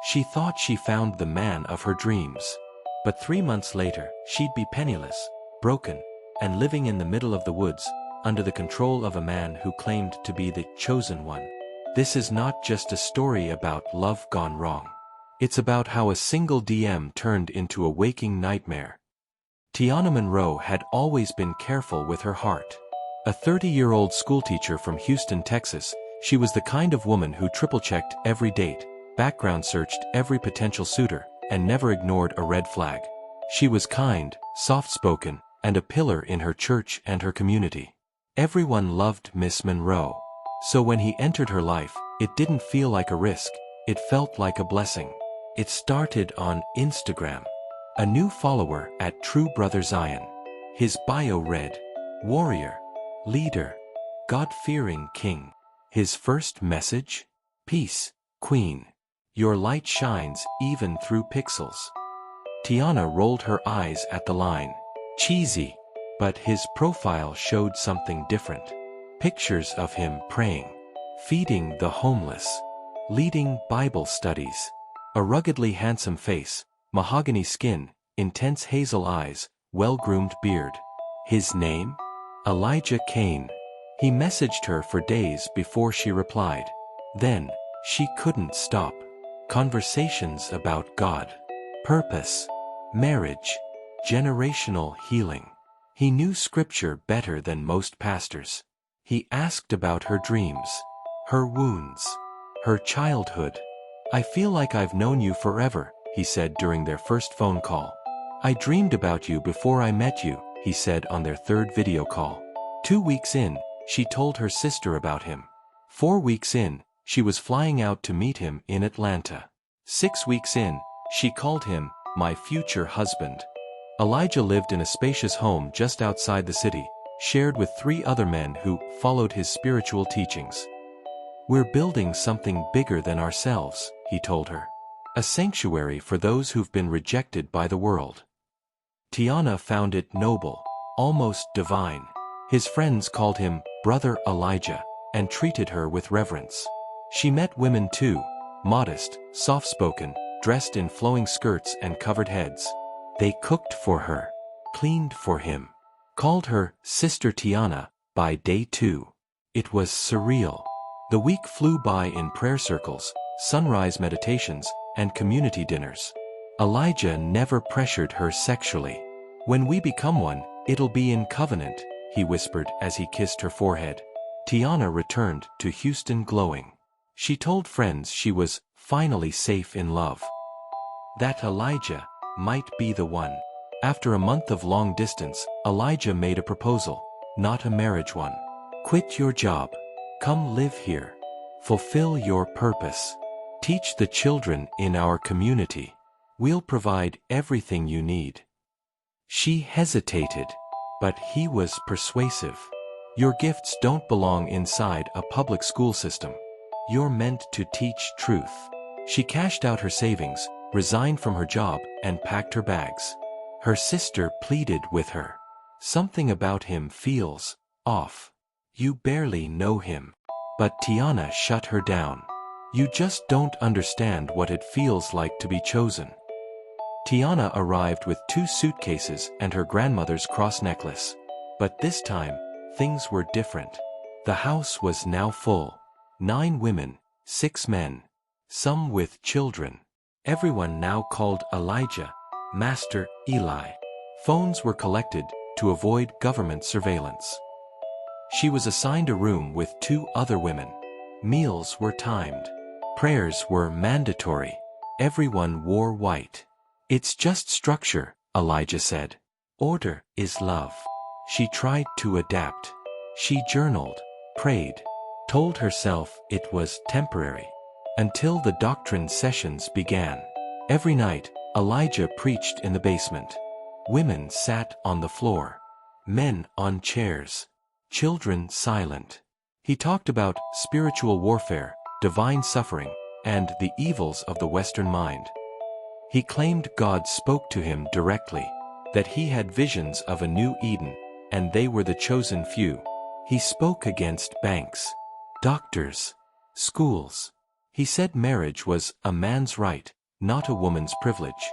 She thought she found the man of her dreams. But 3 months later, she'd be penniless, broken, and living in the middle of the woods, under the control of a man who claimed to be the chosen one. This is not just a story about love gone wrong. It's about how a single DM turned into a waking nightmare. Tiana Monroe had always been careful with her heart. A 30-year-old schoolteacher from Houston, Texas, she was the kind of woman who triple-checked every date, background searched every potential suitor, and never ignored a red flag. She was kind, soft-spoken, and a pillar in her church and her community. Everyone loved Miss Monroe. So when he entered her life, it didn't feel like a risk, it felt like a blessing. It started on Instagram. A new follower at True Brother Zion. His bio read, warrior, leader, God-fearing king. His first message? Peace, queen. Your light shines even through pixels. Tiana rolled her eyes at the line. Cheesy. But his profile showed something different. Pictures of him praying, feeding the homeless, leading Bible studies. A ruggedly handsome face, mahogany skin, intense hazel eyes, well-groomed beard. His name? Elijah Kane. He messaged her for days before she replied. Then, she couldn't stop. Conversations about God, purpose, marriage, generational healing. He knew scripture better than most pastors. He asked about her dreams, her wounds, her childhood. I feel like I've known you forever, he said during their first phone call. I dreamed about you before I met you, he said on their third video call. 2 weeks in, she told her sister about him. 4 weeks in, she was flying out to meet him in Atlanta. 6 weeks in, she called him, my future husband. Elijah lived in a spacious home just outside the city, shared with 3 other men who followed his spiritual teachings. We're building something bigger than ourselves, he told her. A sanctuary for those who've been rejected by the world. Tiana found it noble, almost divine. His friends called him Brother Elijah, and treated her with reverence. She met women too, modest, soft-spoken, dressed in flowing skirts and covered heads. They cooked for her, cleaned for him, called her Sister Tiana. By day 2, it was surreal. The week flew by in prayer circles, sunrise meditations, and community dinners. Elijah never pressured her sexually. When we become one, it'll be in covenant, he whispered as he kissed her forehead. Tiana returned to Houston glowing. She told friends she was finally safe in love. That Elijah might be the one. After a month of long distance, Elijah made a proposal, not a marriage one. Quit your job. Come live here. Fulfill your purpose. Teach the children in our community. We'll provide everything you need. She hesitated, but he was persuasive. Your gifts don't belong inside a public school system. You're meant to teach truth. She cashed out her savings, resigned from her job, and packed her bags. Her sister pleaded with her. Something about him feels off. You barely know him. But Tiana shut her down. You just don't understand what it feels like to be chosen. Tiana arrived with 2 suitcases and her grandmother's cross necklace. But this time, things were different. The house was now full. 9 women, 6 men. Some with children. Everyone now called Elijah, Master Eli. Phones were collected to avoid government surveillance. She was assigned a room with 2 other women. Meals were timed. Prayers were mandatory. Everyone wore white. It's just structure, Elijah said. Order is love. She tried to adapt. She journaled, prayed, told herself it was temporary. Until the doctrine sessions began. Every night, Elijah preached in the basement. Women sat on the floor. Men on chairs. Children silent. He talked about spiritual warfare, divine suffering, and the evils of the Western mind. He claimed God spoke to him directly, that he had visions of a new Eden, and they were the chosen few. He spoke against banks, doctors, schools, He said marriage was a man's right, not a woman's privilege.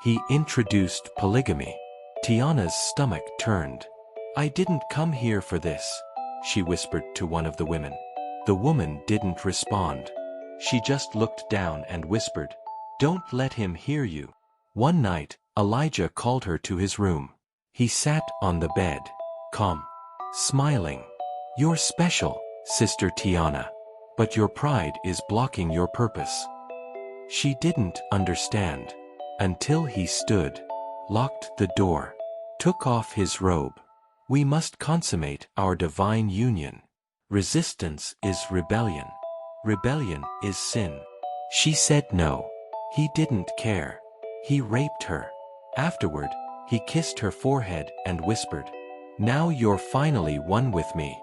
He introduced polygamy. Tiana's stomach turned. "I didn't come here for this," she whispered to one of the women. The woman didn't respond. She just looked down and whispered, "Don't let him hear you." One night, Elijah called her to his room. He sat on the bed, calm, smiling. "You're special, Sister Tiana. But your pride is blocking your purpose." She didn't understand. Until he stood, locked the door, took off his robe. "We must consummate our divine union. Resistance is rebellion. Rebellion is sin." She said no. He didn't care. He raped her. Afterward, he kissed her forehead and whispered, "Now you're finally one with me."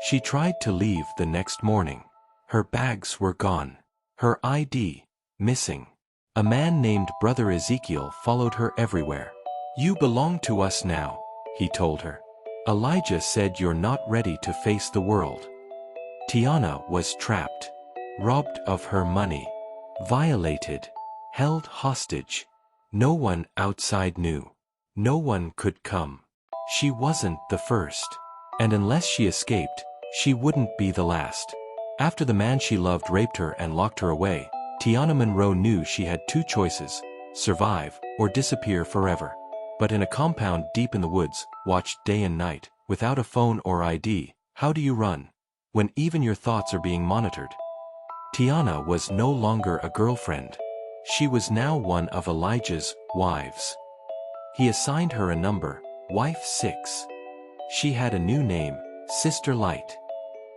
She tried to leave the next morning. Her bags were gone. Her ID, missing. A man named Brother Ezekiel followed her everywhere. "You belong to us now," he told her. "Elijah said you're not ready to face the world." Tiana was trapped, robbed of her money, violated, held hostage. No one outside knew. No one could come. She wasn't the first. And unless she escaped, she wouldn't be the last. After the man she loved raped her and locked her away, Tiana Monroe knew she had two choices: survive or disappear forever. But in a compound deep in the woods, watched day and night, without a phone or ID, how do you run when even your thoughts are being monitored? Tiana was no longer a girlfriend. She was now one of Elijah's wives. He assigned her a number, Wife 6. She had a new name, Sister Light.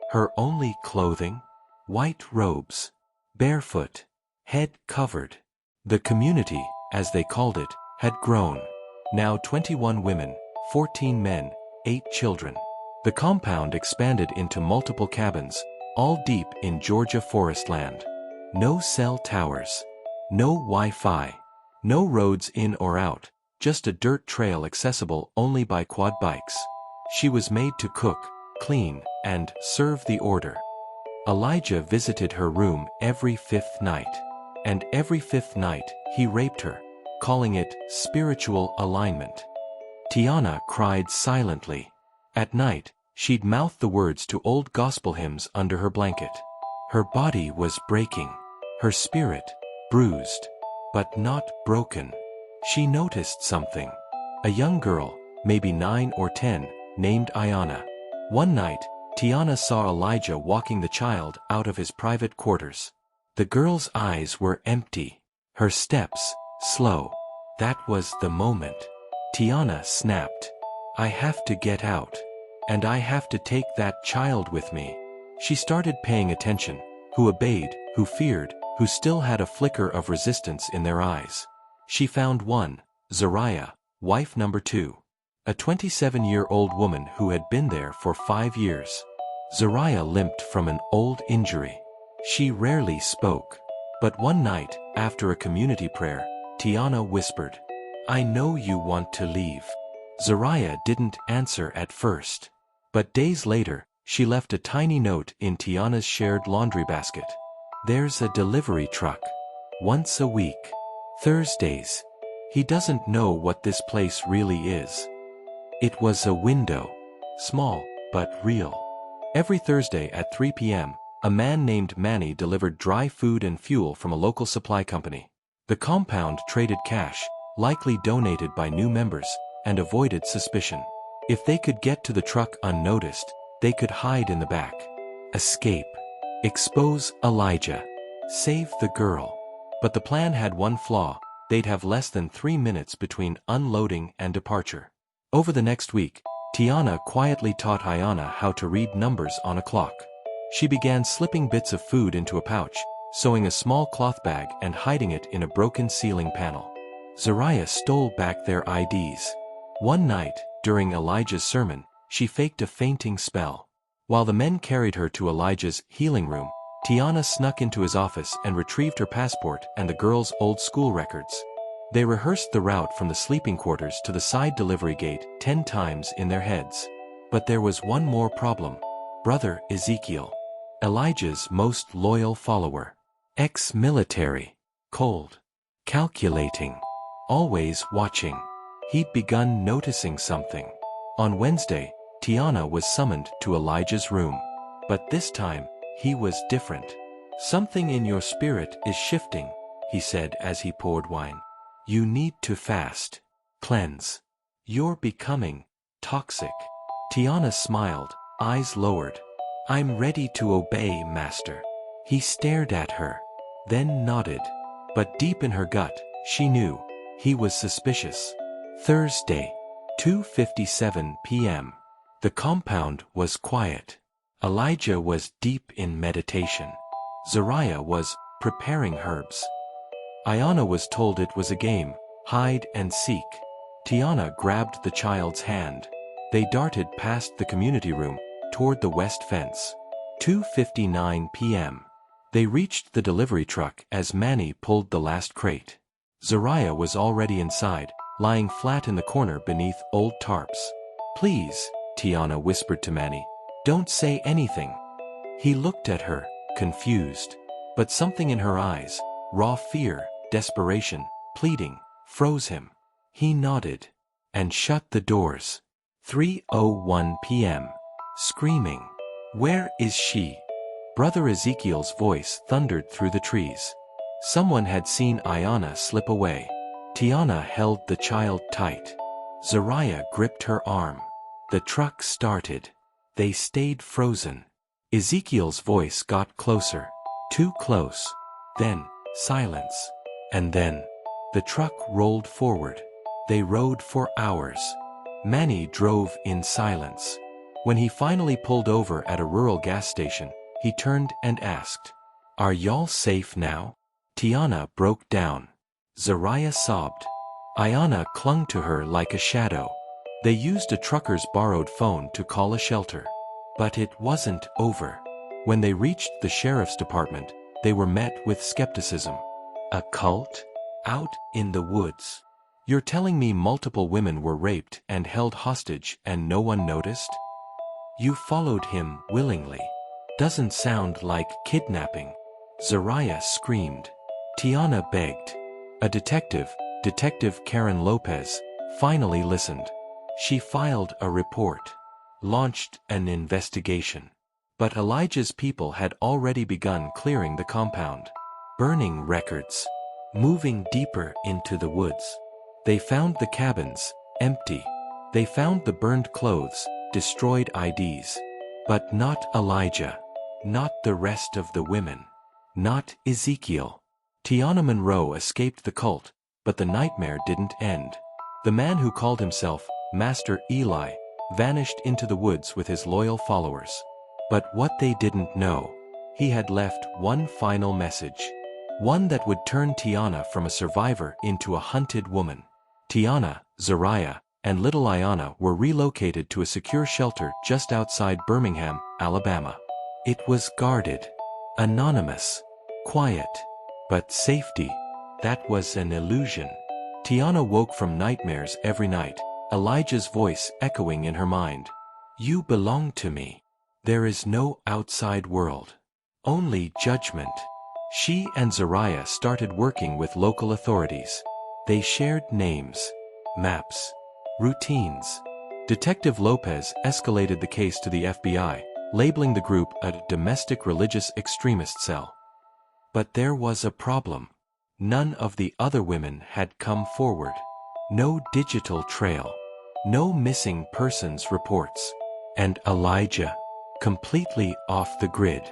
Her only clothing? White robes. Barefoot. Head covered. The community, as they called it, had grown. Now 21 women, 14 men, 8 children. The compound expanded into multiple cabins, all deep in Georgia forest land. No cell towers. No Wi-Fi. No roads in or out, just a dirt trail accessible only by quad bikes. She was made to cook, clean, and serve the order. Elijah visited her room every 5th night. And every 5th night, he raped her, calling it spiritual alignment. Tiana cried silently. At night, she'd mouth the words to old gospel hymns under her blanket. Her body was breaking. Her spirit, bruised. But not broken. She noticed something. A young girl, maybe 9 or 10, named Ayana. One night, Tiana saw Elijah walking the child out of his private quarters. The girl's eyes were empty. Her steps, slow. That was the moment. Tiana snapped. "I have to get out. And I have to take that child with me." She started paying attention. Who obeyed, who feared, who still had a flicker of resistance in their eyes. She found one, Zariah, wife number 2. A 27-year-old woman who had been there for 5 years. Zariah limped from an old injury. She rarely spoke. But one night, after a community prayer, Tiana whispered, "I know you want to leave." Zariah didn't answer at first. But days later, she left a tiny note in Tiana's shared laundry basket. "There's a delivery truck. Once a week. Thursdays. He doesn't know what this place really is." It was a window. Small, but real. Every Thursday at 3 p.m., a man named Manny delivered dry food and fuel from a local supply company. The compound traded cash, likely donated by new members, and avoided suspicion. If they could get to the truck unnoticed, they could hide in the back. Escape. Expose Elijah. Save the girl. But the plan had one flaw: they'd have less than 3 minutes between unloading and departure. Over the next week, Tiana quietly taught Ayana how to read numbers on a clock. She began slipping bits of food into a pouch, sewing a small cloth bag and hiding it in a broken ceiling panel. Zariah stole back their IDs. One night, during Elijah's sermon, she faked a fainting spell. While the men carried her to Elijah's healing room, Tiana snuck into his office and retrieved her passport and the girl's old school records. They rehearsed the route from the sleeping quarters to the side delivery gate 10 times in their heads. But there was one more problem. Brother Ezekiel, Elijah's most loyal follower, Ex-military. Cold. Calculating. Always watching. He'd begun noticing something. On Wednesday, Tiana was summoned to Elijah's room. But this time, he was different. "Something in your spirit is shifting," he said as he poured wine. "You need to fast. Cleanse. You're becoming toxic." Tiana smiled, eyes lowered. "I'm ready to obey, Master." He stared at her, then nodded. But deep in her gut, she knew he was suspicious. Thursday, 2:57 p.m. The compound was quiet. Elijah was deep in meditation. Zariah was preparing herbs. Ayana was told it was a game, hide and seek. Tiana grabbed the child's hand. They darted past the community room, toward the west fence. 2:59 p.m. They reached the delivery truck as Manny pulled the last crate. Zariah was already inside, lying flat in the corner beneath old tarps. "Please," Tiana whispered to Manny, "don't say anything." He looked at her, confused. But something in her eyes, raw fear, desperation, pleading, froze him. He nodded and shut the doors. 3:01 p.m. Screaming. "Where is she?" Brother Ezekiel's voice thundered through the trees. Someone had seen Ayana slip away. Tiana held the child tight. Zariah gripped her arm. The truck started. They stayed frozen. Ezekiel's voice got closer. Too close. Then, silence. And then, the truck rolled forward. They rode for hours. Manny drove in silence. When he finally pulled over at a rural gas station, he turned and asked, "Are y'all safe now?" Tiana broke down. Zariah sobbed. Ayana clung to her like a shadow. They used a trucker's borrowed phone to call a shelter. But it wasn't over. When they reached the sheriff's department, they were met with skepticism. "A cult? Out in the woods? You're telling me multiple women were raped and held hostage and no one noticed? You followed him willingly. Doesn't sound like kidnapping." Zariah screamed. Tiana begged. A detective, Detective Karen Lopez, finally listened. She filed a report. Launched an investigation. But Elijah's people had already begun clearing the compound. Burning records. Moving deeper into the woods. They found the cabins, empty. They found the burned clothes, destroyed IDs. But not Elijah. Not the rest of the women. Not Ezekiel. Tiana Monroe escaped the cult, but the nightmare didn't end. The man who called himself Master Eli vanished into the woods with his loyal followers. But what they didn't know, he had left one final message. One that would turn Tiana from a survivor into a hunted woman. Tiana, Zariah, and little Ayana were relocated to a secure shelter just outside Birmingham, Alabama. It was guarded. Anonymous. Quiet. But safety. That was an illusion. Tiana woke from nightmares every night, Elijah's voice echoing in her mind. "You belong to me. There is no outside world. Only judgment." She and Zariah started working with local authorities. They shared names, maps, routines. Detective Lopez escalated the case to the FBI, labeling the group a domestic religious extremist cell. But there was a problem. None of the other women had come forward. No digital trail. No missing persons reports. And Elijah, completely off the grid.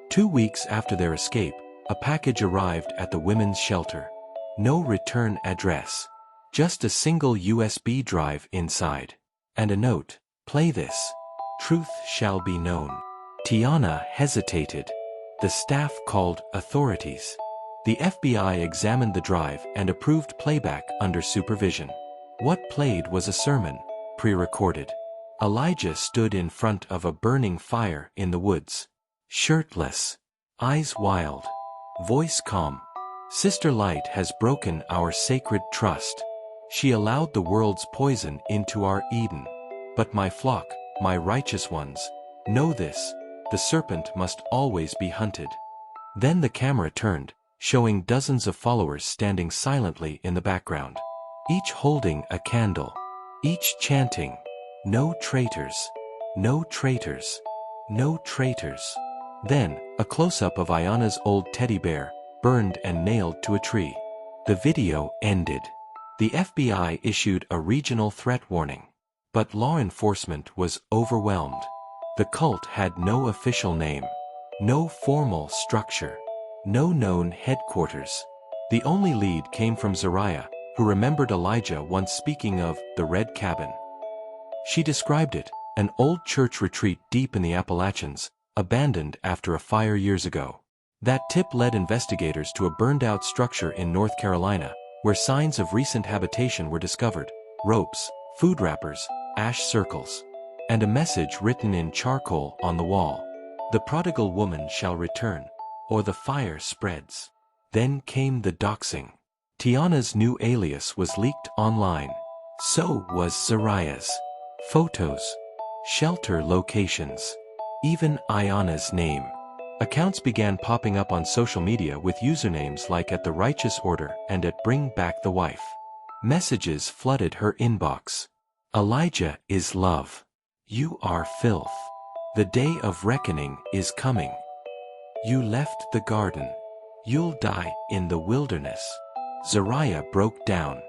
2 weeks after their escape, a package arrived at the women's shelter. No return address. Just a single USB drive inside. And a note, "Play this. Truth shall be known." Tiana hesitated. The staff called authorities. The FBI examined the drive and approved playback under supervision. What played was a sermon, pre-recorded. Elijah stood in front of a burning fire in the woods. Shirtless. Eyes wild. Voice calm. "Sister Light has broken our sacred trust. She allowed the world's poison into our Eden. But my flock, my righteous ones, know this, the serpent must always be hunted." Then the camera turned, showing dozens of followers standing silently in the background, each holding a candle, each chanting, "No traitors, no traitors, no traitors." Then, a close-up of Ayana's old teddy bear, burned and nailed to a tree. The video ended. The FBI issued a regional threat warning. But law enforcement was overwhelmed. The cult had no official name, no formal structure, no known headquarters. The only lead came from Zariah, who remembered Elijah once speaking of the Red Cabin. She described it, an old church retreat deep in the Appalachians, abandoned after a fire years ago. That tip led investigators to a burned-out structure in North Carolina, where signs of recent habitation were discovered: ropes, food wrappers, ash circles, and a message written in charcoal on the wall. "The prodigal woman shall return, or the fire spreads." Then came the doxing. Tiana's new alias was leaked online. So was Zariah's. Photos, shelter locations, even Ayana's name. Accounts began popping up on social media with usernames like @TheRighteousOrder and @BringBackTheWife. Messages flooded her inbox. "Elijah is love. You are filth. The day of reckoning is coming. You left the garden. You'll die in the wilderness." Zariah broke down.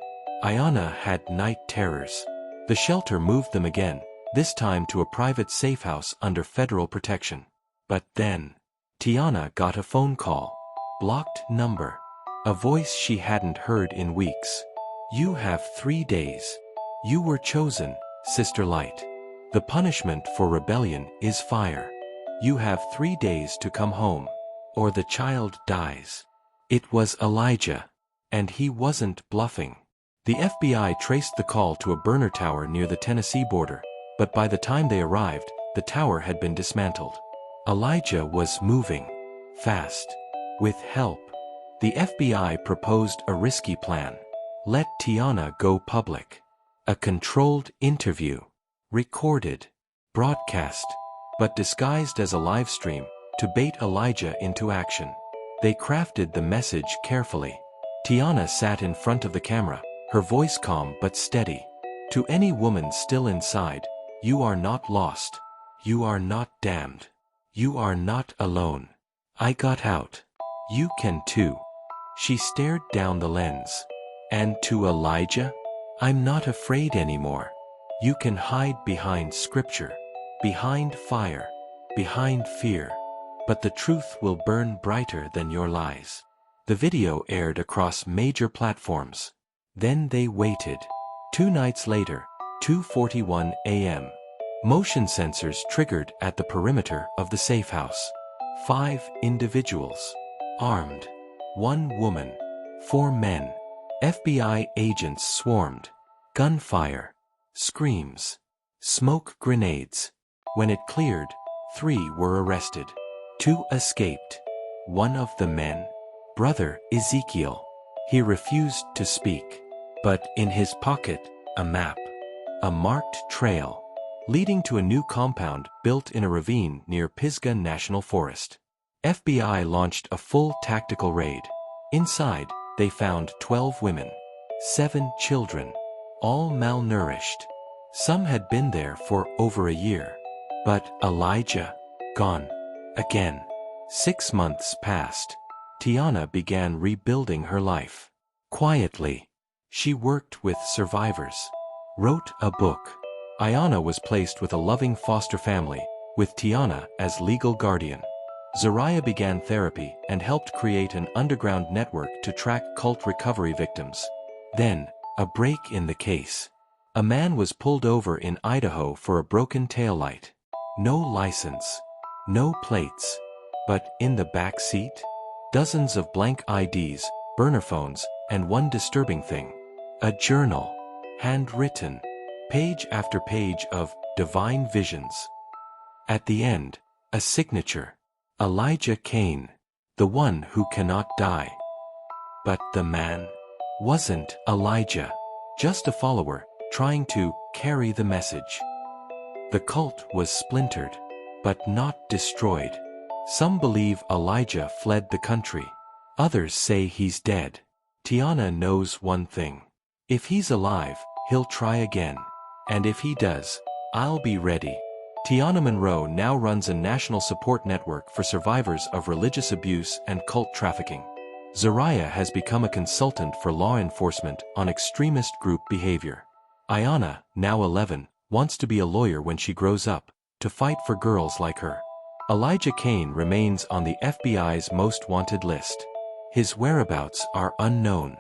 Ayana had night terrors. The shelter moved them again, this time to a private safe house under federal protection. But then, Tiana got a phone call. Blocked number. A voice she hadn't heard in weeks. "You have 3 days. You were chosen, Sister Light. The punishment for rebellion is fire. You have 3 days to come home, or the child dies." It was Elijah. And he wasn't bluffing. The FBI traced the call to a burner tower near the Tennessee border, but by the time they arrived, the tower had been dismantled. Elijah was moving. Fast. With help. The FBI proposed a risky plan. Let Tiana go public. A controlled interview. Recorded. Broadcast. But disguised as a live stream, to bait Elijah into action. They crafted the message carefully. Tiana sat in front of the camera, her voice calm but steady. "To any woman still inside, you are not lost. You are not damned. You are not alone. I got out. You can too." She stared down the lens. "And to Elijah? I'm not afraid anymore. You can hide behind scripture, behind fire, behind fear. But the truth will burn brighter than your lies." The video aired across major platforms. Then they waited. 2 nights later, 2:41 a.m. Motion sensors triggered at the perimeter of the safe house. 5 individuals. Armed. 1 woman. 4 men. FBI agents swarmed. Gunfire. Screams. Smoke grenades. When it cleared, 3 were arrested. 2 escaped. One of the men, Brother Ezekiel. He refused to speak. But in his pocket, a map. A marked trail, leading to a new compound built in a ravine near Pisgah National Forest. FBI launched a full tactical raid. Inside, they found 12 women. 7 children. All malnourished. Some had been there for over a year. But Elijah, gone. Again. 6 months passed. Tiana began rebuilding her life. Quietly. She worked with survivors. Wrote a book. Ayana was placed with a loving foster family, with Tiana as legal guardian. Zariah began therapy and helped create an underground network to track cult recovery victims. Then, a break in the case. A man was pulled over in Idaho for a broken taillight. No license. No plates. But in the back seat? Dozens of blank IDs, burner phones, and one disturbing thing. A journal. Handwritten. Page after page of divine visions. At the end, a signature. Elijah Kane. The one who cannot die. But the man wasn't Elijah. Just a follower, trying to carry the message. The cult was splintered, but not destroyed. Some believe Elijah fled the country. Others say he's dead. Tiana knows one thing. If he's alive, he'll try again. And if he does, I'll be ready. Tiana Monroe now runs a national support network for survivors of religious abuse and cult trafficking. Zariah has become a consultant for law enforcement on extremist group behavior. Ayana, now 11, wants to be a lawyer when she grows up, to fight for girls like her. Elijah Kane remains on the FBI's most wanted list. His whereabouts are unknown.